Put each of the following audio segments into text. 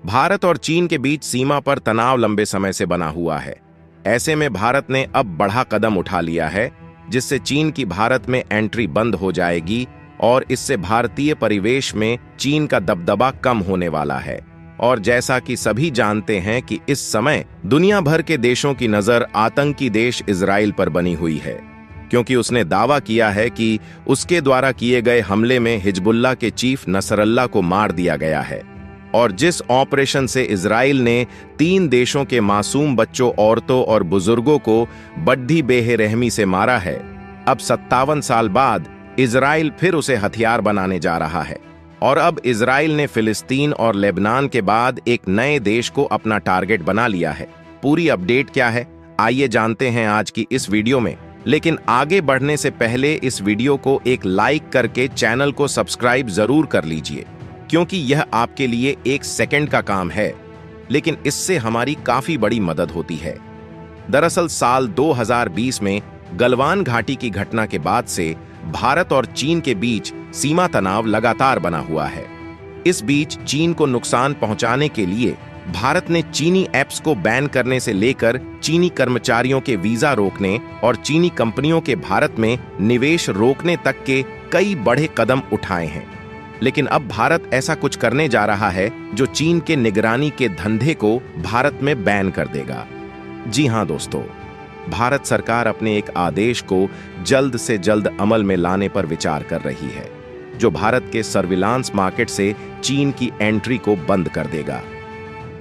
भारत और चीन के बीच सीमा पर तनाव लंबे समय से बना हुआ है। ऐसे में भारत ने अब बड़ा कदम उठा लिया है, जिससे चीन की भारत में एंट्री बंद हो जाएगी और इससे भारतीय परिवेश में चीन का दबदबा कम होने वाला है। और जैसा कि सभी जानते हैं कि इस समय दुनिया भर के देशों की नजर आतंकी देश इजराइल पर बनी हुई है, क्योंकि उसने दावा किया है कि उसके द्वारा किए गए हमले में हिजबुल्लाह के चीफ नसरल्ला को मार दिया गया है। और जिस ऑपरेशन से इजराइल ने 3 देशों के मासूम बच्चों, औरतों और बुजुर्गों को बड्ढी बेरहमी से मारा है, अब 57 साल बाद इजराइल फिर उसे हथियार बनाने जा रहा है। और अब इजराइल ने फिलिस्तीन और लेबनान के बाद एक नए देश को अपना टारगेट बना लिया है। पूरी अपडेट क्या है, आइए जानते हैं आज की इस वीडियो में। लेकिन आगे बढ़ने से पहले इस वीडियो को एक लाइक करके चैनल को सब्सक्राइब जरूर कर लीजिए, क्योंकि यह आपके लिए 1 सेकंड का काम है, लेकिन इससे हमारी काफी बड़ी मदद होती है। दरअसल साल 2020 में गलवान घाटी की घटना के बाद से भारत और चीन के बीच सीमा तनाव लगातार बना हुआ है। इस बीच चीन को नुकसान पहुंचाने के लिए भारत ने चीनी ऐप्स को बैन करने से लेकर चीनी कर्मचारियों के वीजा रोकने और चीनी कंपनियों के भारत में निवेश रोकने तक के कई बड़े कदम उठाए हैं। लेकिन अब भारत ऐसा कुछ करने जा रहा है जो चीन के निगरानी के धंधे को भारत में बैन कर देगा। जी हां दोस्तों, भारत सरकार अपने एक आदेश को जल्द से जल्द अमल में लाने पर विचार कर रही है, जो भारत के सर्विलांस मार्केट से चीन की एंट्री को बंद कर देगा।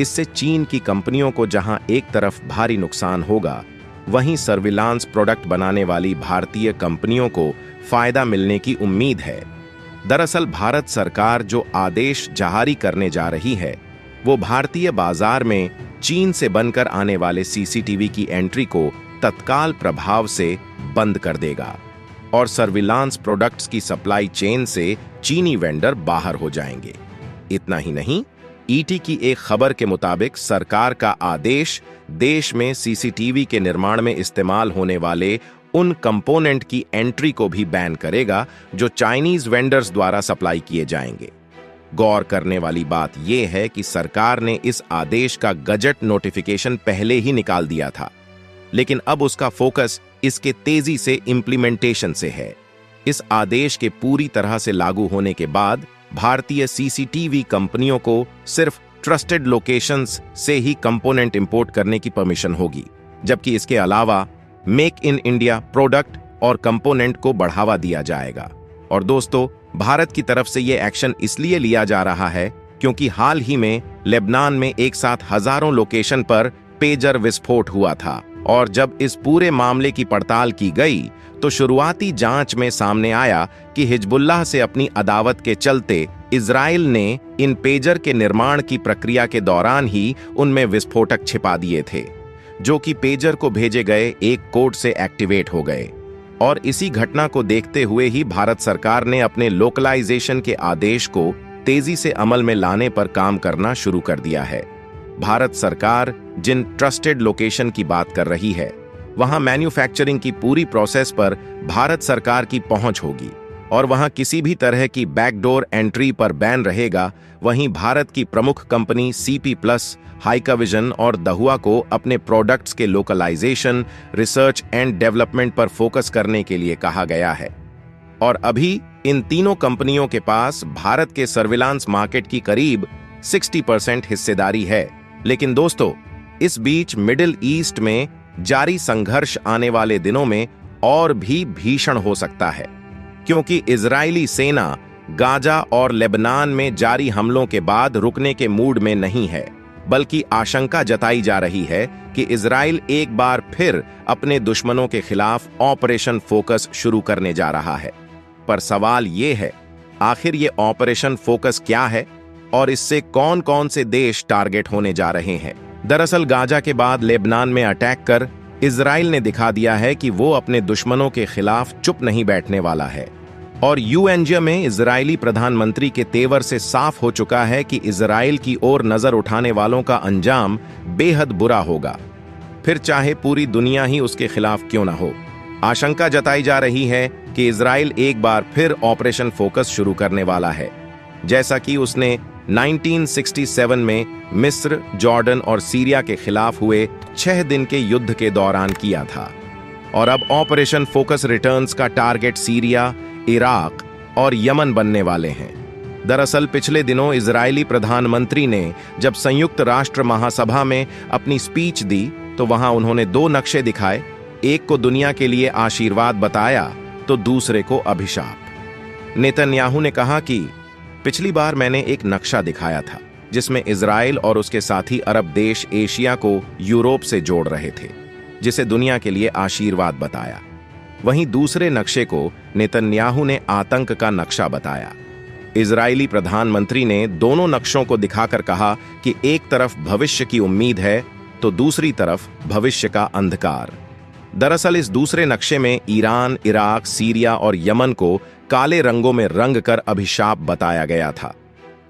इससे चीन की कंपनियों को जहां एक तरफ भारी नुकसान होगा, वहीं सर्विलांस प्रोडक्ट बनाने वाली भारतीय कंपनियों को फायदा मिलने की उम्मीद है। दरअसल भारत सरकार जो आदेश जारी करने जा रही है, वो भारतीय बाजार में चीन से बनकर आने वाले सीसीटीवी की एंट्री को तत्काल प्रभाव से बंद कर देगा और सर्विलांस प्रोडक्ट्स की सप्लाई चेन से चीनी वेंडर बाहर हो जाएंगे। इतना ही नहीं, ईटी की एक खबर के मुताबिक सरकार का आदेश देश में सीसीटीवी के निर्माण में इस्तेमाल होने वाले उन कंपोनेंट की एंट्री को भी बैन करेगा जो चाइनीज वेंडर्स द्वारा सप्लाई किए जाएंगे। गौर करने वाली बात यह है कि सरकार ने इस आदेश का गजट नोटिफिकेशन पहले ही निकाल दिया था, लेकिन अब उसका फोकस इसके तेजी से इंप्लीमेंटेशन से है। इस आदेश के पूरी तरह से लागू होने के बाद भारतीय सीसीटीवी कंपनियों को सिर्फ ट्रस्टेड लोकेशंस से ही कंपोनेंट इंपोर्ट करने की परमिशन होगी, जबकि इसके अलावा मेक इन इंडिया प्रोडक्ट और कंपोनेंट को बढ़ावा दिया जाएगा। और दोस्तों, भारत की तरफ से यह एक्शन इसलिए लिया जा रहा है क्योंकि हाल ही में लेबनान में एक साथ हजारों लोकेशन पर पेजर विस्फोट हुआ था। और जब इस पूरे मामले की पड़ताल की गई तो शुरुआती जांच में सामने आया कि हिजबुल्लाह से अपनी अदावत के चलते इजराइल ने इन पेजर के निर्माण की प्रक्रिया के दौरान ही उनमें विस्फोटक छिपा दिए थे, जो कि पेजर को भेजे गए एक कोड से एक्टिवेट हो गए। और इसी घटना को देखते हुए ही भारत सरकार ने अपने लोकलाइजेशन के आदेश को तेजी से अमल में लाने पर काम करना शुरू कर दिया है। भारत सरकार जिन ट्रस्टेड लोकेशन की बात कर रही है, वहां मैन्युफैक्चरिंग की पूरी प्रोसेस पर भारत सरकार की पहुंच होगी और वहां किसी भी तरह की बैकडोर एंट्री पर बैन रहेगा। वहीं भारत की प्रमुख कंपनी सीपी प्लस, हाइकाविजन और दहुआ को अपने प्रोडक्ट्स के लोकलाइजेशन, रिसर्च एंड डेवलपमेंट पर फोकस करने के लिए कहा गया है। और अभी इन तीनों कंपनियों के पास भारत के सर्विलांस मार्केट की करीब 60% हिस्सेदारी है। लेकिन दोस्तों, इस बीच मिडिल ईस्ट में जारी संघर्ष आने वाले दिनों में और भी भीषण हो सकता है, क्योंकि इजरायली सेना गाजा और लेबनान में जारी हमलों के बाद रुकने के मूड में नहीं है, बल्कि आशंका जताई जा रही है कि इजराइल एक बार फिर अपने दुश्मनों के खिलाफ ऑपरेशन फोकस शुरू करने जा रहा है। पर सवाल ये है, आखिर ये ऑपरेशन फोकस क्या है और इससे कौन कौन से देश टारगेट होने जा रहे हैं? दरअसल गाजा के बाद लेबनान में अटैक कर इजराइल ने दिखा दिया है कि वो अपने दुश्मनों के खिलाफ चुप नहीं बैठने वाला है। और यूएनजी में इजरायली प्रधानमंत्री के तेवर से साफ हो चुका है कि इजराइल की ओर नजर उठाने वालों का अंजाम बेहद बुरा होगा, फिर चाहे पूरी दुनिया ही उसके खिलाफ क्यों ना हो। आशंका जताई जा रही है कि इजराइल एक बार फिर ऑपरेशन फोकस शुरू करने वाला है, जैसा कि उसने 1967 में मिस्र, जॉर्डन और सीरिया के खिलाफ हुए 6 दिन के युद्ध के दौरान किया था। और अब ऑपरेशन फोकस रिटर्न्स का टारगेट सीरिया, इराक और यमन बनने वाले हैं। दरअसल पिछले दिनों इजरायली प्रधानमंत्री ने जब संयुक्त राष्ट्र महासभा में अपनी स्पीच दी तो वहां उन्होंने 2 नक्शे दिखाए, एक को दुनिया के लिए आशीर्वाद बताया तो दूसरे को अभिशाप। नेतन्याहू ने कहा कि पिछली बार मैंने एक नक्शा दिखाया था जिसमें इजराइल और उसके साथी अरब देश एशिया को यूरोप से जोड़ रहे थे, जिसे दुनिया के लिए आशीर्वाद बताया। वहीं दूसरे नक्शे को नेतन्याहू ने आतंक का नक्शा बताया। इजरायली प्रधानमंत्री ने दोनों नक्शों को दिखाकर कहा कि एक तरफ भविष्य की उम्मीद है तो दूसरी तरफ भविष्य का अंधकार। दरअसल इस दूसरे नक्शे में ईरान, इराक, सीरिया और यमन को काले रंगों में रंग कर अभिशाप बताया गया था।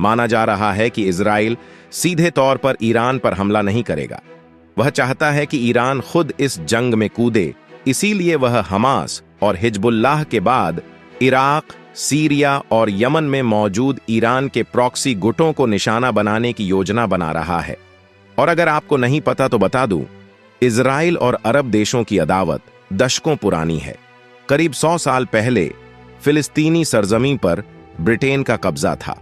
माना जा रहा है कि इजराइल सीधे तौर पर ईरान पर हमला नहीं करेगा। वह चाहता है कि ईरान खुद इस जंग में कूदे, इसीलिए वह हमास और हिजबुल्लाह के बाद इराक, सीरिया और यमन में मौजूद ईरान के प्रॉक्सी गुटों को निशाना बनाने की योजना बना रहा है। और अगर आपको नहीं पता तो बता दूं, इजराइल और अरब देशों की अदावत दशकों पुरानी है। करीब 100 साल पहले फिलिस्तीनी सरजमीं पर ब्रिटेन का कब्जा था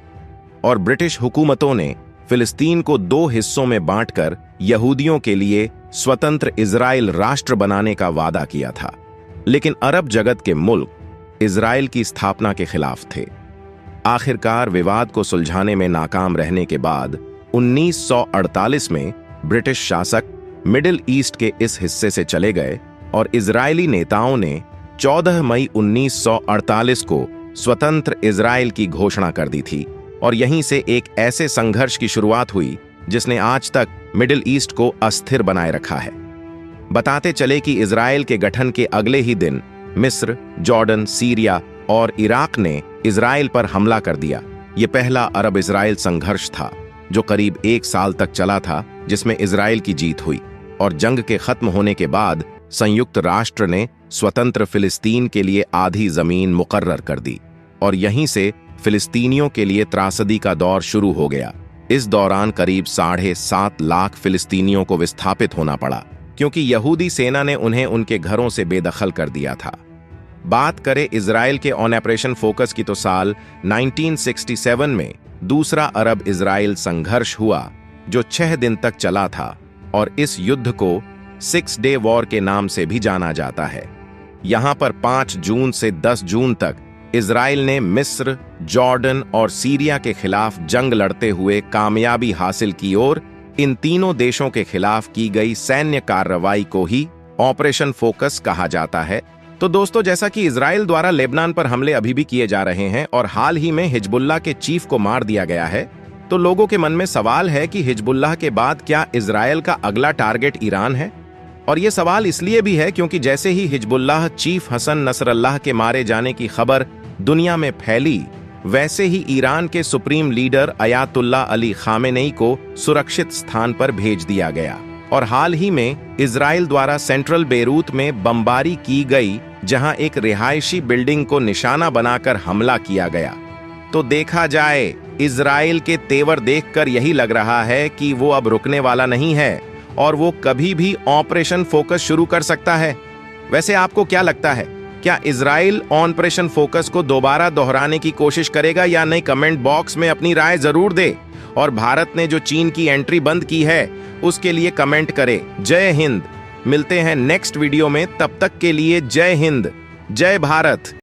और ब्रिटिश हुकूमतों ने फिलिस्तीन को 2 हिस्सों में बांटकर यहूदियों के लिए स्वतंत्र इजराइल राष्ट्र बनाने का वादा किया था। लेकिन अरब जगत के मुल्क इजराइल की स्थापना के खिलाफ थे। आखिरकार विवाद को सुलझाने में नाकाम रहने के बाद 1948 में ब्रिटिश शासक मिडिल ईस्ट के इस हिस्से से चले गए और इजरायली नेताओं ने 14 मई 1948 को स्वतंत्र इजराइल की घोषणा कर दी थी। और यहीं से एक ऐसे संघर्ष की शुरुआत हुई जिसने आज तक मिडिल ईस्ट को अस्थिर बनाए रखा है। बताते चले कि इजराइल के गठन के अगले ही दिन मिस्र, जॉर्डन, सीरिया और इराक ने इजराइल पर हमला कर दिया। यह पहला अरब इजराइल संघर्ष था जो करीब 1 साल तक चला था, जिसमें इजराइल की जीत हुई। और जंग के खत्म होने के बाद संयुक्त राष्ट्र ने स्वतंत्र फिलिस्तीन के लिए आधी जमीन मुकर्रर कर दी और यहीं से फिलिस्तीनियों के लिए त्रासदी का दौर शुरू हो गया। इस दौरान करीब 7.5 लाख फिलिस्तीनियों को विस्थापित होना पड़ा क्योंकि यहूदी सेना ने उन्हें उनके घरों से बेदखल कर दिया था। बात करें इजराइल के ऑपरेशन फोकस की तो साल 1967 में दूसरा अरब इजराइल संघर्ष हुआ जो 6 दिन तक चला था और इस युद्ध को 6 डे वॉर के नाम से भी जाना जाता है। यहां पर 5 जून से 10 जून तक इजराइल ने मिस्र, जॉर्डन और सीरिया के खिलाफ जंग लड़ते हुए कामयाबी हासिल की और इन तीनों देशों के खिलाफ की गई सैन्य कार्रवाई को ही ऑपरेशन फोकस कहा जाता है। तो दोस्तों, जैसा कि इजराइल द्वारा लेबनान पर हमले अभी भी किए जा रहे हैं और हाल ही में हिजबुल्लाह के चीफ को मार दिया गया है, तो लोगों के मन में सवाल है कि हिजबुल्लाह के बाद क्या इजराइल का अगला टारगेट ईरान है? और ये सवाल इसलिए भी है क्योंकि जैसे ही हिजबुल्लाह चीफ हसन नसरल्लाह के मारे जाने की खबर दुनिया में फैली, वैसे ही ईरान के supreme leader Ayatollah Ali Khamenei को सुरक्षित स्थान पर भेज दिया गया। और हाल ही में इजराइल द्वारा सेंट्रल बेरूत में बमबारी की गई, जहां एक रिहायशी बिल्डिंग को निशाना बनाकर हमला किया गया। तो देखा जाए, इजराइल के तेवर देखकर यही लग रहा है कि वो अब रुकने वाला नहीं है और वो कभी भी ऑपरेशन फोकस शुरू कर सकता है। वैसे आपको क्या लगता है, क्या इजराइल ऑपरेशन फोकस को दोबारा दोहराने की कोशिश करेगा या नहीं? कमेंट बॉक्स में अपनी राय जरूर दे। और भारत ने जो चीन की एंट्री बंद की है उसके लिए कमेंट करें। जय हिंद। मिलते हैं नेक्स्ट वीडियो में, तब तक के लिए जय हिंद, जय भारत।